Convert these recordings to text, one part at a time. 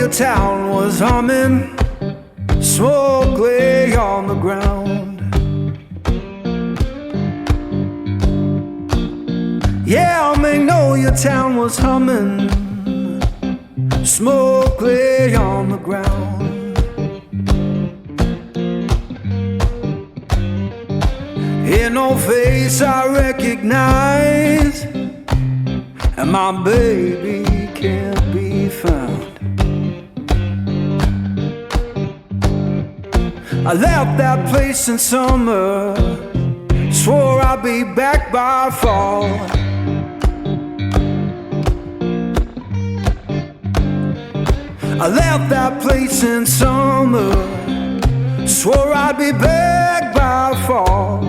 your town was humming, smoke lay on the ground. Yeah, I may know your town was humming, smoke lay on the ground. Ain't no face I recognize, and my baby can't be found. I left that place in summer, swore I'd be back by fall. I left that place in summer, swore I'd be back by fall.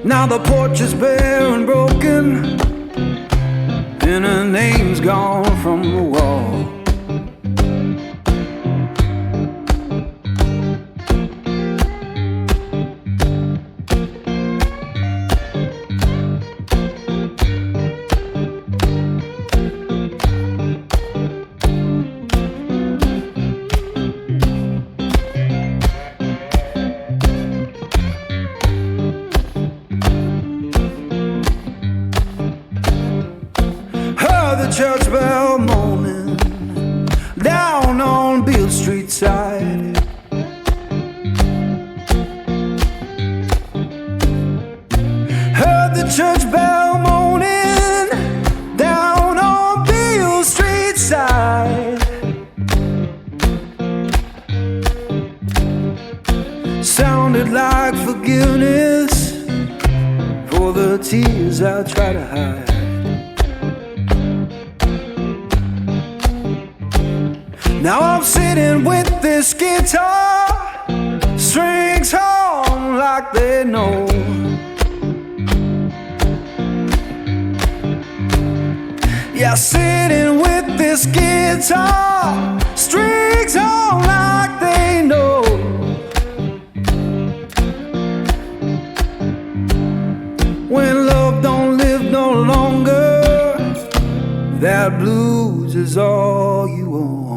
Now the porch is bare and broken, and her name's gone from the wall. The church bell moaning down on Beale Street side. Heard the church bell moaning down on Beale Street side. Sounded like forgiveness for the tears I try to hide. Now I'm sitting with this guitar, strings hum like they know. Yeah, sitting with this guitar, strings hum like they know. When love don't live no longer, that blues is all you own.